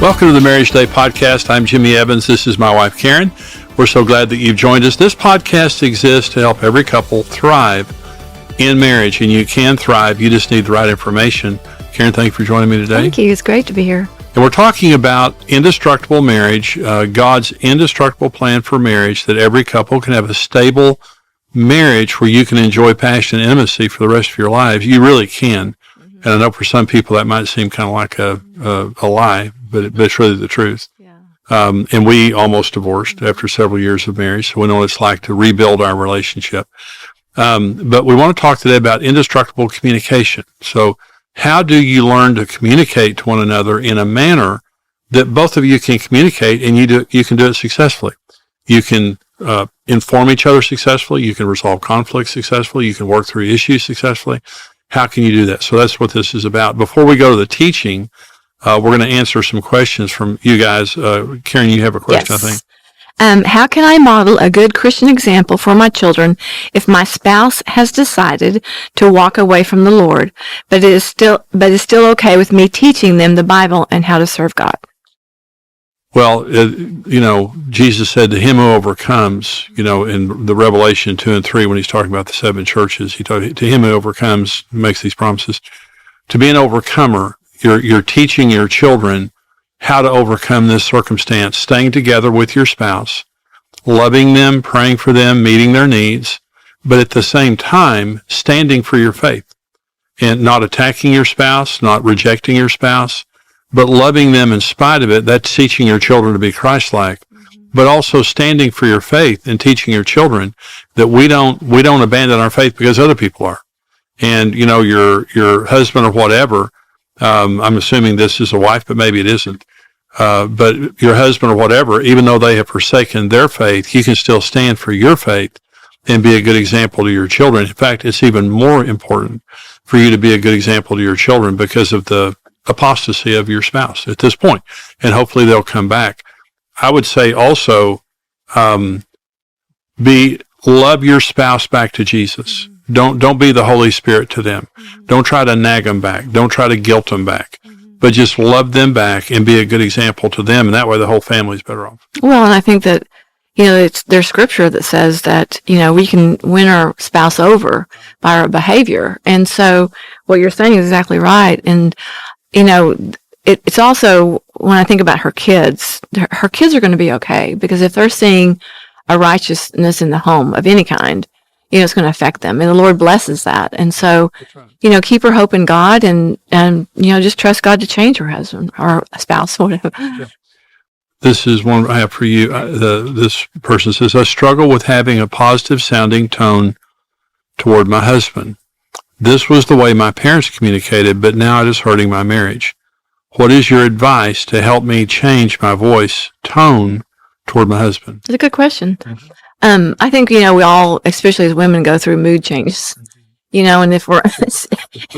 Welcome to the Marriage Today podcast. I'm Jimmy Evans. This is my wife, Karen. We're so glad that you've joined us. This podcast exists to help every couple thrive in marriage, and you can thrive. You just need the right information. Karen, thank you for joining me today. Thank you. It's great to be here. And we're talking about indestructible marriage, God's indestructible plan for marriage, that every couple can have a stable marriage where you can enjoy passion and intimacy for the rest of your lives. You really can. And I know for some people that might seem kind of like a lie, but it's really the truth. Yeah. And we almost divorced after several years of marriage, so we know what it's like to rebuild our relationship. But we want to talk today about indestructible communication. So how do you learn to communicate to one another in a manner that both of you can communicate and you can do it successfully? You can inform each other successfully. You can resolve conflicts successfully. You can work through issues successfully. How can you do that? So that's what this is about. Before we go to the teaching, we're going to answer some questions from you guys. Karen, you have a question, Yes. I think. How can I model a good Christian example for my children if my spouse has decided to walk away from the Lord, but is still okay with me teaching them the Bible and how to serve God? Well, Jesus said to him who overcomes, in the Revelation 2 and 3, when he's talking about the seven churches, he told to him who overcomes, makes these promises. To be an overcomer, you're teaching your children how to overcome this circumstance, staying together with your spouse, loving them, praying for them, meeting their needs, but at the same time, standing for your faith and not attacking your spouse, not rejecting your spouse, but loving them in spite of it. That's teaching your children to be Christ-like, but also standing for your faith and teaching your children that we don't abandon our faith because other people are. And, your husband or whatever, I'm assuming this is a wife, but maybe it isn't. But your husband or whatever, even though they have forsaken their faith, you can still stand for your faith and be a good example to your children. In fact, it's even more important for you to be a good example to your children because of the apostasy of your spouse at this point. And hopefully they'll come back. I would say also, love your spouse back to Jesus. Don't be the Holy Spirit to them. Don't try to nag them back. Don't try to guilt them back. But just love them back and be a good example to them, and that way the whole family's better off. Well, and I think that, there's scripture that says that, we can win our spouse over by our behavior. And so what you're saying is exactly right. And, it's also, when I think about her kids are going to be okay, because if they're seeing a righteousness in the home of any kind, it's going to affect them, and the Lord blesses that. And so, right. Keep her hope in God, and just trust God to change her husband or spouse, whatever. Yeah. This is one I have for you. This person says, I struggle with having a positive sounding tone toward my husband. This was the way my parents communicated, but now it is hurting my marriage. What is your advice to help me change my voice tone toward my husband? It's a good question. I think, we all, especially as women, go through mood changes, and if we're,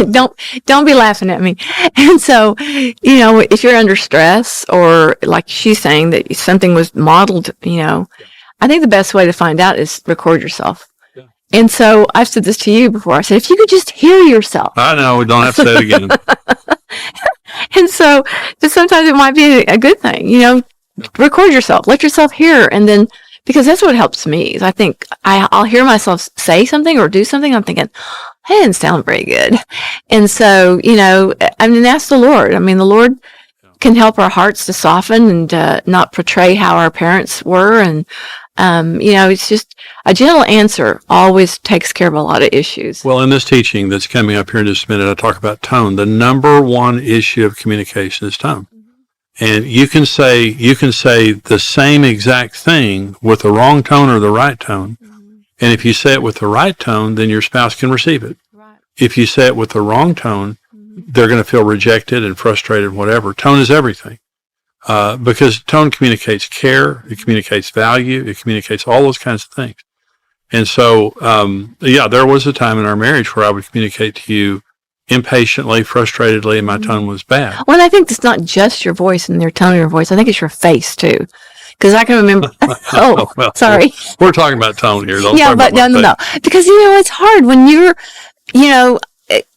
don't be laughing at me. And so, if you're under stress, or like she's saying that something was modeled, I think the best way to find out is record yourself. Yeah. And so I've said this to you before. I said, if you could just hear yourself. I know, we don't have to say it again. And so, just sometimes it might be a good thing, record yourself, let yourself hear, and then, because that's what helps me, is I think I'll hear myself say something or do something, I'm thinking, that didn't sound very good. And so, that's the Lord. I mean, the Lord can help our hearts to soften and not portray how our parents were. And, it's just a gentle answer always takes care of a lot of issues. Well, in this teaching that's coming up here in just a minute, I talk about tone. The number one issue of communication is tone. And you can say the same exact thing with the wrong tone or the right tone. And if you say it with the right tone, then your spouse can receive it. Right. If you say it with the wrong tone, they're going to feel rejected and frustrated, whatever. Tone is everything. Because tone communicates care, it communicates value, it communicates all those kinds of things. And so, there was a time in our marriage where I would communicate to you impatiently, frustratedly, and my tone was bad. Well, I think it's not just your voice and your tone of your voice. I think it's your face too. Because I can remember, Well, sorry. We're talking about tone here. Yeah, but no. Because, it's hard when you're,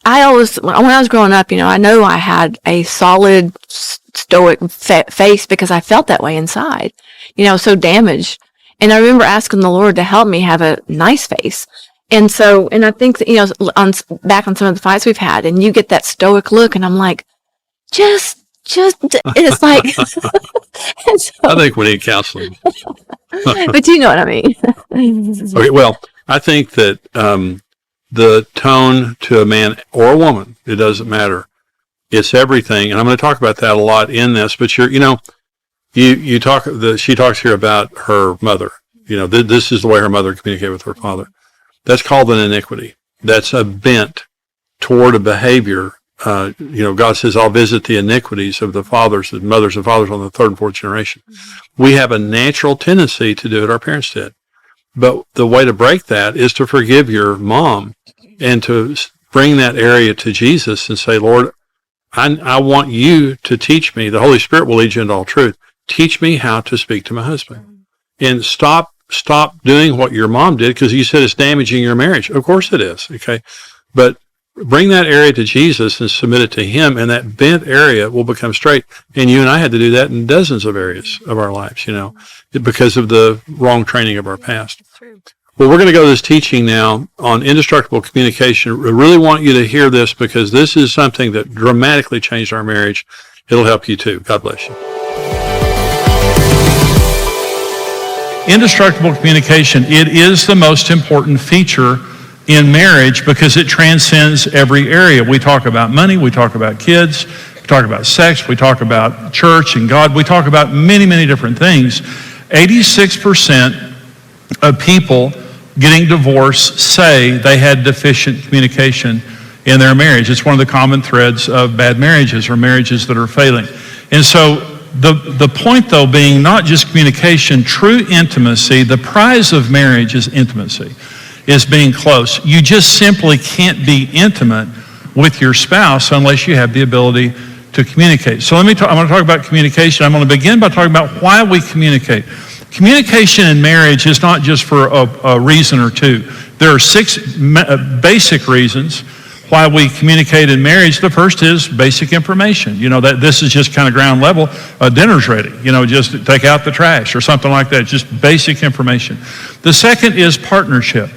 I always, when I was growing up, I know I had a solid, stoic face because I felt that way inside, so damaged. And I remember asking the Lord to help me have a nice face. And I think that, back on some of the fights we've had, and you get that stoic look, and I'm like, just, it's like, and so, I think we need counseling. but you know what I mean. Okay, well, I think that the tone to a man or a woman, it doesn't matter. It's everything, and I'm going to talk about that a lot in this. But she talks here about her mother. This is the way her mother communicated with her father. That's called an iniquity. That's a bent toward a behavior. God says, "I'll visit the iniquities of the mothers and fathers on the third and fourth generation." Mm-hmm. We have a natural tendency to do what our parents did. But the way to break that is to forgive your mom and to bring that area to Jesus and say, "Lord, I want you to teach me. The Holy Spirit will lead you into all truth. Teach me how to speak to my husband." And stop doing what your mom did, because you said it's damaging your marriage. Of course it is, okay? But bring that area to Jesus and submit it to him, and that bent area will become straight. And you and I had to do that in dozens of areas of our lives, because of the wrong training of our past. Well, we're going to go to this teaching now on indestructible communication. I really want you to hear this, because this is something that dramatically changed our marriage. It'll help you too. God bless you. Indestructible communication, it is the most important feature in marriage because it transcends every area. We talk about money, we talk about kids, we talk about sex, we talk about church and God, we talk about many, many different things. 86% of people getting divorced say they had deficient communication in their marriage. It's one of the common threads of bad marriages or marriages that are failing. And so the point, though, being not just communication, true intimacy, the prize of marriage is intimacy, is being close. You just simply can't be intimate with your spouse unless you have the ability to communicate. So I'm going to talk about communication. I'm going to begin by talking about why we communicate. Communication in marriage is not just for a reason or two. There are 6 basic reasons why we communicate in marriage. The first is basic information. That this is just kind of ground level. Dinner's ready. Just take out the trash or something like that. Just basic information. The second is partnership.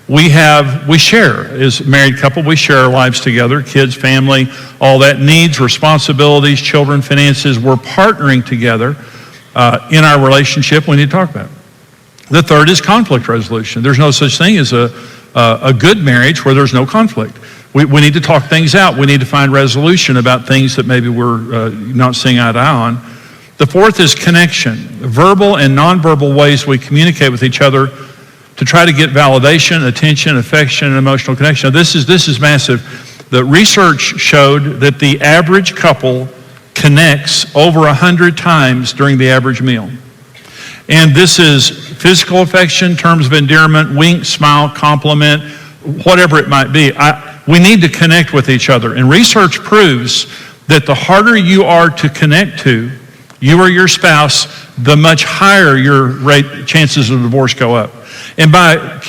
We share, as a married couple, we share our lives together, kids, family, all that, needs, responsibilities, children, finances. We're partnering together in our relationship. We need to talk about it. The third is conflict resolution. There's no such thing as a good marriage where there's no conflict. We need to talk things out. We need to find resolution about things that maybe we're not seeing eye to eye on. The fourth is connection. Verbal and nonverbal ways we communicate with each other to try to get validation, attention, affection, and emotional connection. Now, this is massive. The research showed that the average couple connects over 100 times during the average meal. And this is physical affection, terms of endearment, wink, smile, compliment, whatever it might be. We need to connect with each other. And research proves that the harder you are to connect to, you or your spouse, the much higher your chances of divorce go up. And by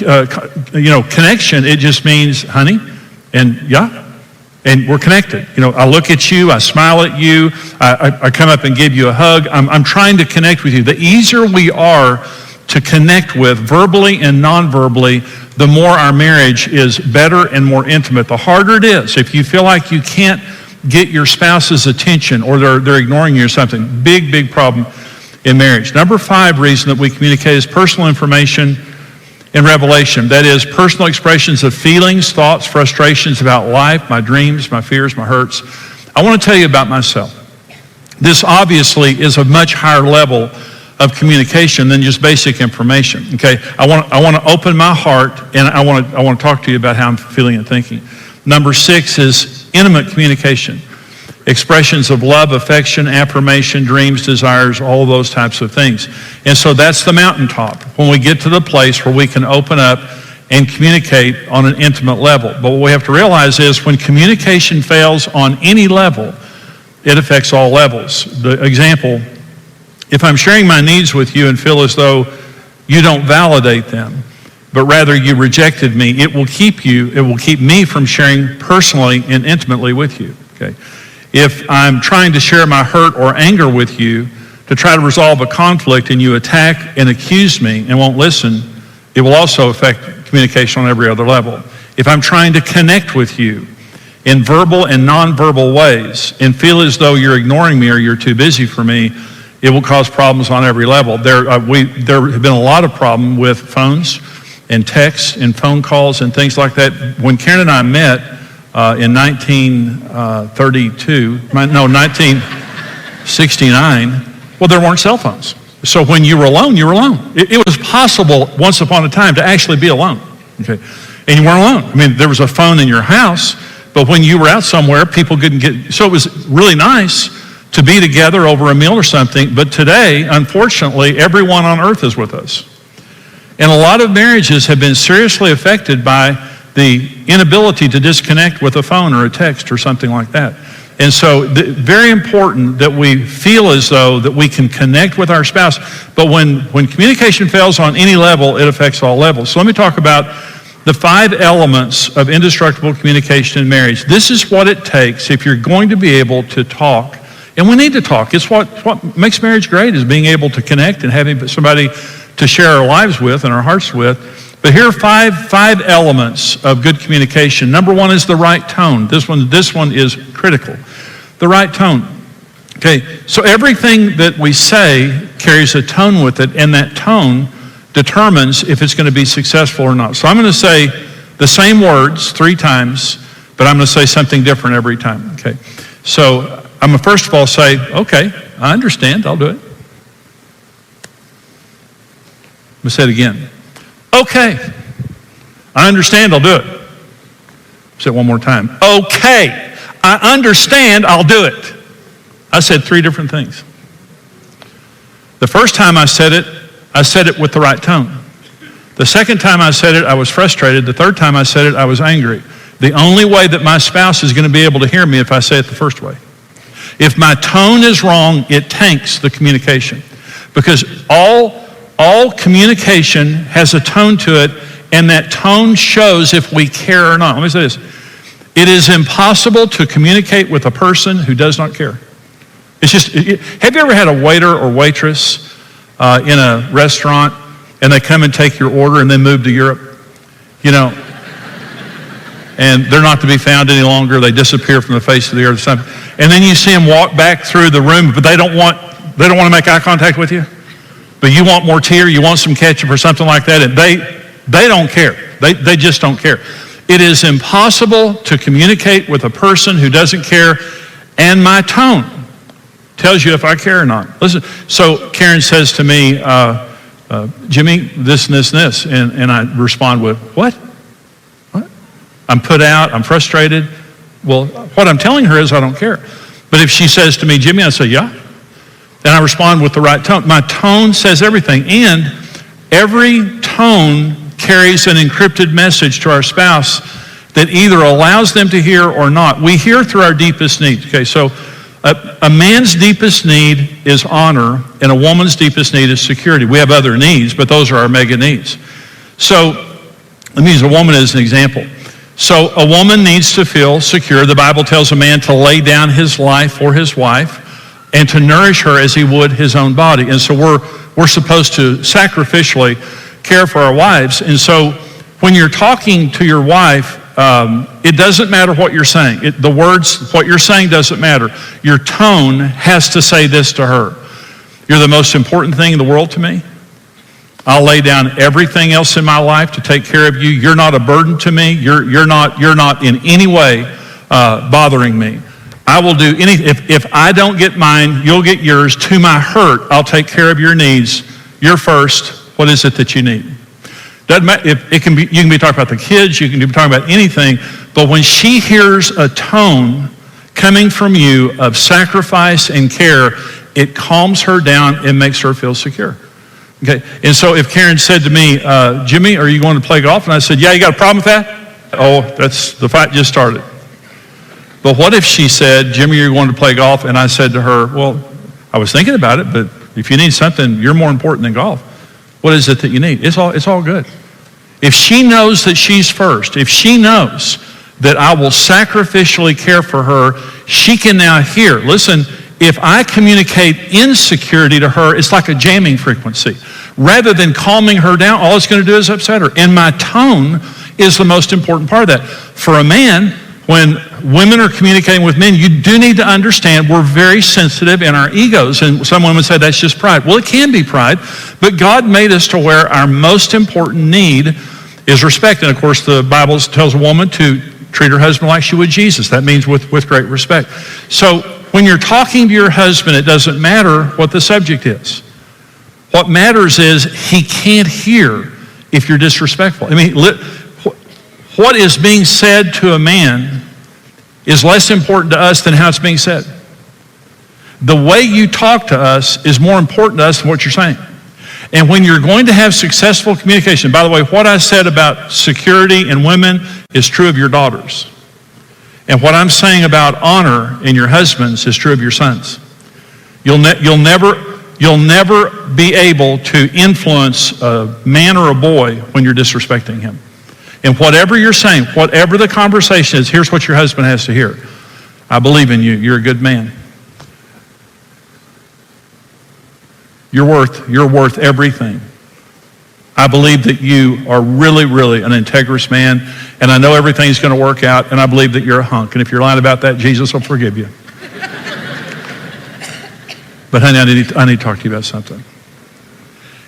connection, it just means, honey, and yeah, and we're connected. I look at you, I smile at you, I come up and give you a hug. I'm trying to connect with you. The easier we are to connect with verbally and non-verbally, the more our marriage is better and more intimate. The harder it is, if you feel like you can't get your spouse's attention or they're ignoring you or something, big problem in marriage. Number 5 reason that we communicate is personal information and revelation. That is personal expressions of feelings, thoughts, frustrations about life, my dreams, my fears, my hurts. I want to tell you about myself. This obviously is a much higher level of communication than just basic information. Okay, I want to open my heart, and I want to talk to you about how I'm feeling and thinking. Number 6 is intimate communication. Expressions of love, affection, affirmation, dreams, desires, all of those types of things. And so that's the mountaintop, when we get to the place where we can open up and communicate on an intimate level. But what we have to realize is when communication fails on any level, it affects all levels. The example, if I'm sharing my needs with you and feel as though you don't validate them, but rather you rejected me, it will keep me from sharing personally and intimately with you. Okay. If I'm trying to share my hurt or anger with you to try to resolve a conflict and you attack and accuse me and won't listen, it will also affect communication on every other level. If I'm trying to connect with you in verbal and nonverbal ways and feel as though you're ignoring me or you're too busy for me, it will cause problems on every level. There have been a lot of problem with phones and texts and phone calls and things like that. When Karen and I met in 1969, well, there weren't cell phones. So when you were alone, you were alone. It was possible once upon a time to actually be alone. Okay, and you weren't alone. I mean, there was a phone in your house, but when you were out somewhere, people couldn't get, so it was really nice to be together over a meal or something. But today, unfortunately, everyone on earth is with us. And a lot of marriages have been seriously affected by the inability to disconnect with a phone or a text or something like that. And so very important that we feel as though that we can connect with our spouse. But when communication fails on any level, it affects all levels. So let me talk about the 5 elements of indestructible communication in marriage. This is what it takes if you're going to be able to talk. And we need to talk. It's what makes marriage great, is being able to connect and having somebody to share our lives with and our hearts with. But here are five elements of good communication. Number 1 is the right tone. This one is critical. The right tone. Okay, so everything that we say carries a tone with it, and that tone determines if it's going to be successful or not. So I'm going to say the same words 3 times, but I'm going to say something different every time. Okay, so I'm going to first of all say, okay, I understand, I'll do it. I'm going to say it again. Okay, I understand, I'll do it. Say it one more time. Okay, I understand, I'll do it. I said 3 different things. The first time I said it with the right tone. The second time I said it, I was frustrated. The third time I said it, I was angry. The only way that my spouse is going to be able to hear me if I say it the first way. If my tone is wrong, it tanks the communication. Because all communication has a tone to it, and that tone shows if we care or not. Let me say this. It is impossible to communicate with a person who does not care. It's just, have you ever had a waiter or waitress in a restaurant and they come and take your order and then move to Europe? You know, and they're not to be found any longer. They disappear from the face of the earth. And then you see them walk back through the room, but they don't want to make eye contact with you. But you want more tea or you want some ketchup or something like that, and they don't care. They just don't care. It is impossible to communicate with a person who doesn't care, and my tone tells you if I care or not. Listen, so Karen says to me, Jimmy, this and this and this, and I respond with, what? I'm put out, I'm frustrated. Well, what I'm telling her is I don't care. But if she says to me, Jimmy, I say, yeah. And I respond with the right tone. My tone says everything. And every tone carries an encrypted message to our spouse that either allows them to hear or not. We hear through our deepest needs. Okay, so a man's deepest need is honor, and a woman's deepest need is security. We have other needs, but those are our mega needs. So let me use a woman as an example. So a woman needs to feel secure. The Bible tells a man to lay down his life for his wife and to nourish her as he would his own body. And so we're supposed to sacrificially care for our wives. And so when you're talking to your wife, it doesn't matter what you're saying. The words, what you're saying doesn't matter. Your tone has to say this to her. You're the most important thing in the world to me. I'll lay down everything else in my life to take care of you. You're not a burden to me. You're not in any way bothering me. I will do anything. If I don't get mine, you'll get yours. To my hurt, I'll take care of your needs. You're first. What is it that you need? Doesn't matter. You can be talking about the kids. You can be talking about anything. But when she hears a tone coming from you of sacrifice and care, it calms her down and makes her feel secure. Okay, and so if Karen said to me, Jimmy, are you going to play golf? And I said, yeah, you got a problem with that? Oh, the fight just started. But what if she said, Jimmy, you're going to play golf? And I said to her, well, I was thinking about it, but if you need something, you're more important than golf. What is it that you need? It's all good. If she knows that she's first, if she knows that I will sacrificially care for her, she can now hear. Listen, if I communicate insecurity to her, it's like a jamming frequency. Rather than calming her down, all it's going to do is upset her. And my tone is the most important part of that. For a man, when women are communicating with men, you do need to understand we're very sensitive in our egos. And some women say that's just pride. Well, it can be pride, but God made us to where our most important need is respect. And of course, the Bible tells a woman to treat her husband like she would Jesus. That means with great respect. So when you're talking to your husband, it doesn't matter what the subject is. What matters is he can't hear if you're disrespectful. I mean, what is being said to a man is less important to us than how it's being said. The way you talk to us is more important to us than what you're saying. And when you're going to have successful communication, by the way, what I said about security in women is true of your daughters. And what I'm saying about honor in your husbands is true of your sons. You'll never be able to influence a man or a boy when you're disrespecting him. And whatever you're saying, whatever the conversation is, here's what your husband has to hear. I believe in you. You're a good man. You're worth everything. I believe that you are really, really an integrous man, and I know everything's going to work out, and I believe that you're a hunk. And if you're lying about that, Jesus will forgive you. But honey, I need to talk to you about something.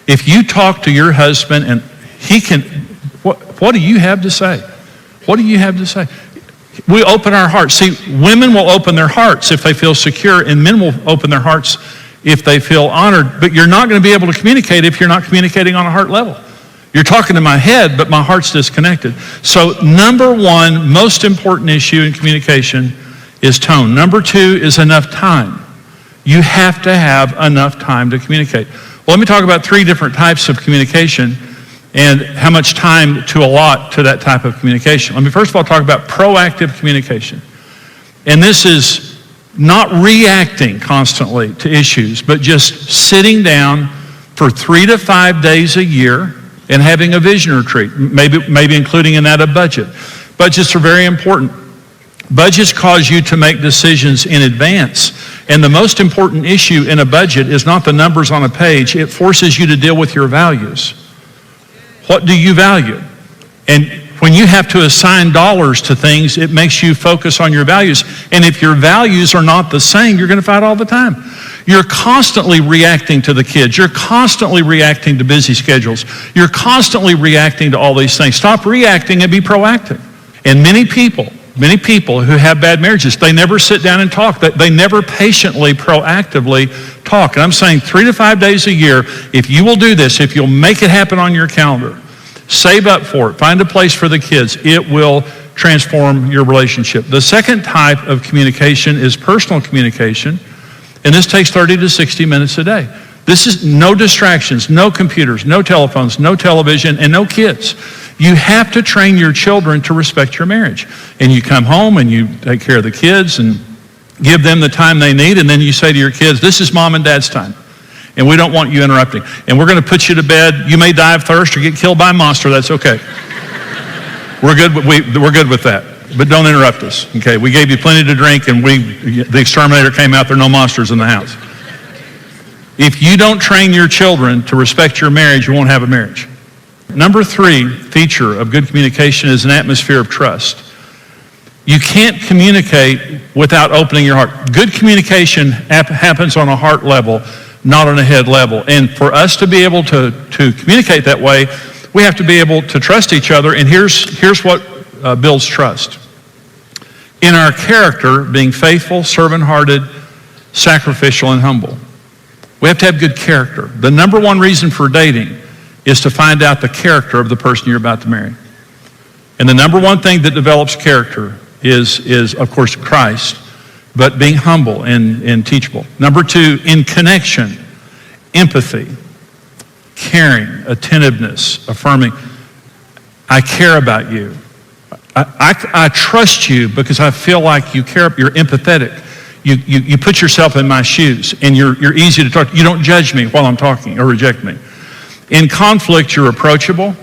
If you talk to your husband and he can, what do you have to say? What do you have to say? We open our hearts. See, women will open their hearts if they feel secure, and men will open their hearts if they feel honored. But you're not going to be able to communicate if you're not communicating on a heart level. You're talking to my head, but my heart's disconnected. So number one, most important issue in communication is tone. Number two is enough time. You have to have enough time to communicate. Well, let me talk about three different types of communication and how much time to allot to that type of communication. Let me first of all talk about proactive communication. And this is not reacting constantly to issues, but just sitting down for 3 to 5 days a year and having a vision retreat, maybe including in that a budget. Budgets are very important. Budgets cause you to make decisions in advance. And the most important issue in a budget is not the numbers on a page. It forces you to deal with your values. What do you value? And when you have to assign dollars to things, it makes you focus on your values. And if your values are not the same, you're going to fight all the time. You're constantly reacting to the kids. You're constantly reacting to busy schedules. You're constantly reacting to all these things. Stop reacting and be proactive. And many people who have bad marriages, they never sit down and talk. They never patiently, proactively talk. And I'm saying 3 to 5 days a year, if you will do this, if you'll make it happen on your calendar, save up for it, find a place for the kids, it will transform your relationship. The second type of communication is personal communication, and this takes 30 to 60 minutes a day. This is no distractions, no computers, no telephones, no television, and no kids. You have to train your children to respect your marriage. And you come home and you take care of the kids and give them the time they need, and then you say to your kids, this is mom and dad's time, and we don't want you interrupting. And we're going to put you to bed. You may die of thirst or get killed by a monster. That's okay. We're good with that. But don't interrupt us, okay? We gave you plenty to drink, and the exterminator came out. There are no monsters in the house. If you don't train your children to respect your marriage, you won't have a marriage. Number 3 feature of good communication is an atmosphere of trust. You can't communicate without opening your heart. Good communication happens on a heart level, not on a head level. And for us to be able to communicate that way, we have to be able to trust each other. And here's what builds trust. In our character, being faithful, servant-hearted, sacrificial, and humble. We have to have good character. The number one reason for dating is to find out the character of the person you're about to marry. And the number one thing that develops character is of course, Christ, but being humble and teachable. Number 2, in connection, empathy, caring, attentiveness, affirming. I care about you. I trust you because I feel like you care. You're empathetic. You put yourself in my shoes, and you're easy to talk to. You don't judge me while I'm talking or reject me. In conflict, you're approachable.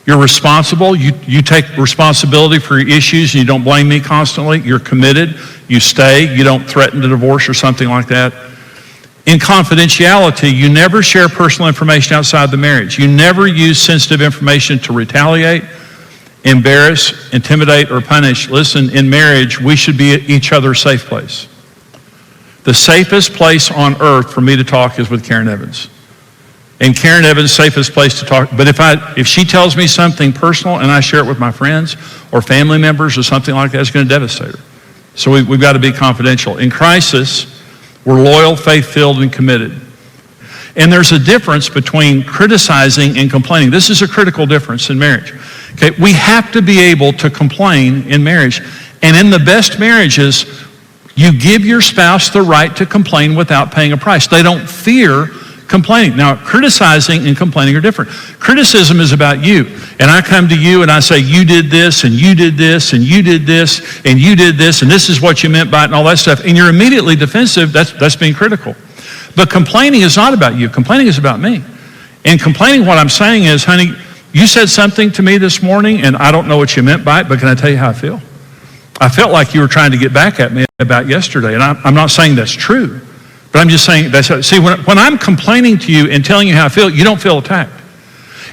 You're responsible. You take responsibility for your issues and you don't blame me constantly. You're committed. You stay. You don't threaten to divorce or something like that. In confidentiality, you never share personal information outside the marriage. You never use sensitive information to retaliate, embarrass, intimidate, or punish. Listen, in marriage, we should be at each other's safe place. The safest place on earth for me to talk is with Karen Evans. And Karen Evans' safest place to talk. But if she tells me something personal and I share it with my friends or family members or something like that, it's going to devastate her. So we've got to be confidential. In crisis, we're loyal, faith-filled, and committed. And there's a difference between criticizing and complaining. This is a critical difference in marriage. Okay, we have to be able to complain in marriage. And in the best marriages, you give your spouse the right to complain without paying a price. They don't fear complaining. Now, criticizing and complaining are different. Criticism is about you. And I come to you and I say, you did this, and you did this, and you did this, and you did this, and this is what you meant by it, and all that stuff. And you're immediately defensive. That's being critical. But complaining is not about you. Complaining is about me. And complaining, what I'm saying is, honey, you said something to me this morning, and I don't know what you meant by it, but can I tell you how I feel? I felt like you were trying to get back at me about yesterday. And I'm not saying that's true. But I'm just saying, see, when I'm complaining to you and telling you how I feel, you don't feel attacked.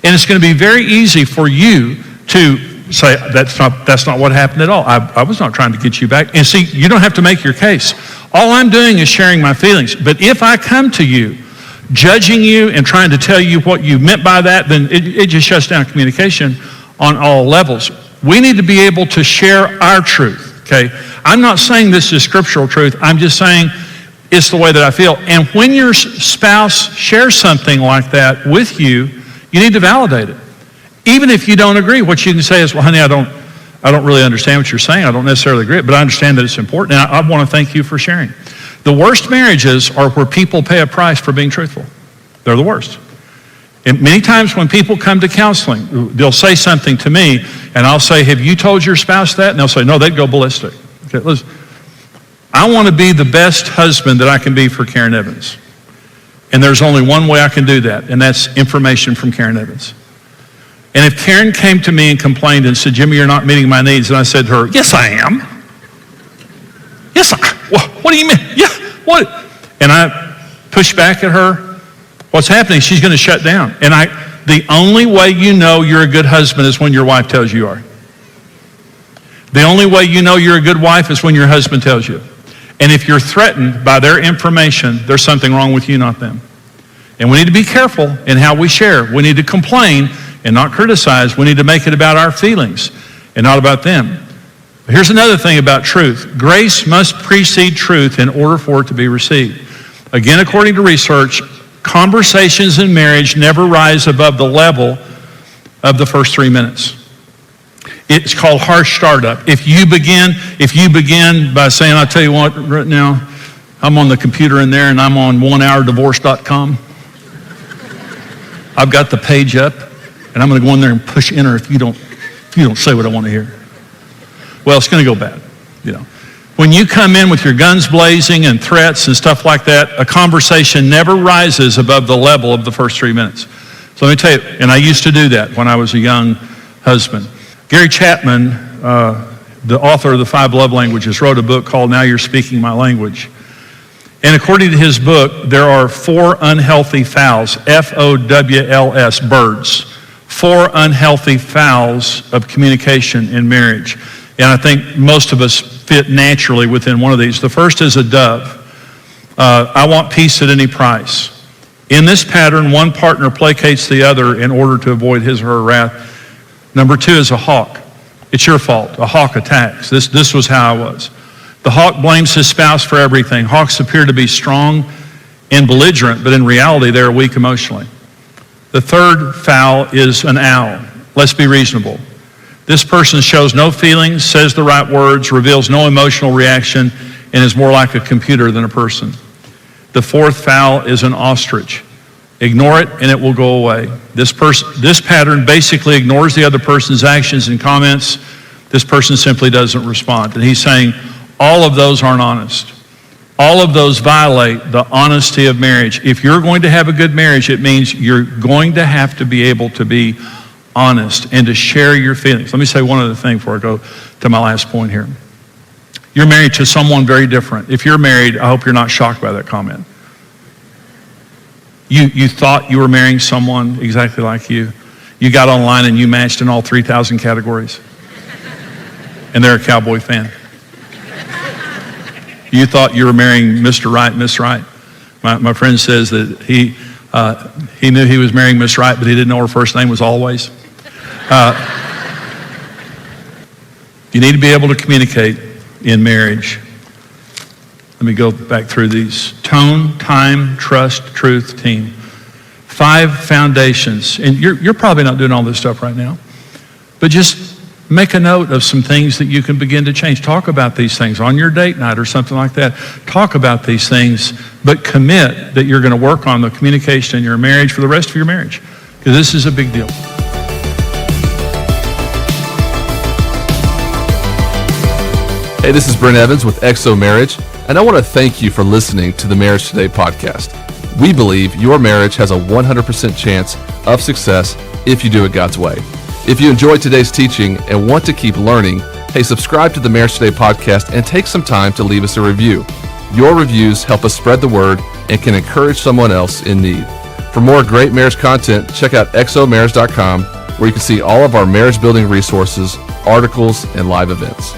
And it's going to be very easy for you to say, that's not what happened at all. I was not trying to get you back. And see, you don't have to make your case. All I'm doing is sharing my feelings. But if I come to you, judging you and trying to tell you what you meant by that, then it just shuts down communication on all levels. We need to be able to share our truth, okay? I'm not saying this is scriptural truth. I'm just saying it's the way that I feel. And when your spouse shares something like that with you, you need to validate it. Even if you don't agree, what you can say is, well, honey, I don't really understand what you're saying. I don't necessarily agree, but I understand that it's important. And I want to thank you for sharing. The worst marriages are where people pay a price for being truthful. They're the worst. And many times when people come to counseling, they'll say something to me, and I'll say, have you told your spouse that? And they'll say, no, they'd go ballistic. Okay, listen. I want to be the best husband that I can be for Karen Evans. And there's only one way I can do that, and that's information from Karen Evans. And if Karen came to me and complained and said, Jimmy, you're not meeting my needs, and I said to her, yes, I am. Yes, what do you mean? Yeah, what? And I pushed back at her. What's happening? She's going to shut down. And the only way you know you're a good husband is when your wife tells you are. The only way you know you're a good wife is when your husband tells you. And if you're threatened by their information, there's something wrong with you, not them. And we need to be careful in how we share. We need to complain and not criticize. We need to make it about our feelings and not about them. But here's another thing about truth. Grace must precede truth in order for it to be received. Again, according to research, conversations in marriage never rise above the level of the first 3 minutes. It's called harsh startup. If you begin by saying, I'll tell you what, right now, I'm on the computer in there and I'm on onehourdivorce.com. I've got the page up and I'm going to go in there and push enter if you don't say what I want to hear. Well, it's going to go bad, you know. When you come in with your guns blazing and threats and stuff like that, a conversation never rises above the level of the first 3 minutes. So let me tell you, and I used to do that when I was a young husband. Gary Chapman, the author of The 5 Love Languages, wrote a book called Now You're Speaking My Language. And according to his book, there are 4 unhealthy fouls, F-O-W-L-S, birds. 4 unhealthy fouls of communication in marriage. And I think most of us fit naturally within one of these. The first is a dove. I want peace at any price. In this pattern, one partner placates the other in order to avoid his or her wrath. Number 2 is a hawk. It's your fault. A hawk attacks. This was how I was. The hawk blames his spouse for everything. Hawks appear to be strong and belligerent, but in reality, they're weak emotionally. The third foul is an owl. Let's be reasonable. This person shows no feelings, says the right words, reveals no emotional reaction, and is more like a computer than a person. The fourth foul is an ostrich. Ignore it and it will go away. This pattern basically ignores the other person's actions and comments. This person simply doesn't respond. And he's saying all of those aren't honest. All of those violate the honesty of marriage. If you're going to have a good marriage, it means you're going to have to be able to be honest, and to share your feelings. Let me say one other thing before I go to my last point here. You're married to someone very different. If you're married, I hope you're not shocked by that comment. You thought you were marrying someone exactly like you. You got online and you matched in all 3,000 categories. And they're a Cowboy fan. You thought you were marrying Mr. Right, Miss Right. My friend says that he knew he was marrying Miss Right, but he didn't know her first name was Always. You need to be able to communicate in marriage. Let me go back through these. Tone, time, trust, truth, team. 5 foundations. And you're probably not doing all this stuff right now, but just make a note of some things that you can begin to change. Talk about these things on your date night or something like that. Talk about these things, but commit that you're going to work on the communication in your marriage for the rest of your marriage, because this is a big deal. Hey, this is Brent Evans with XO Marriage, and I want to thank you for listening to the Marriage Today podcast. We believe your marriage has a 100% chance of success if you do it God's way. If you enjoyed today's teaching and want to keep learning, hey, subscribe to the Marriage Today podcast and take some time to leave us a review. Your reviews help us spread the word and can encourage someone else in need. For more great marriage content, check out xomarriage.com, where you can see all of our marriage building resources, articles, and live events.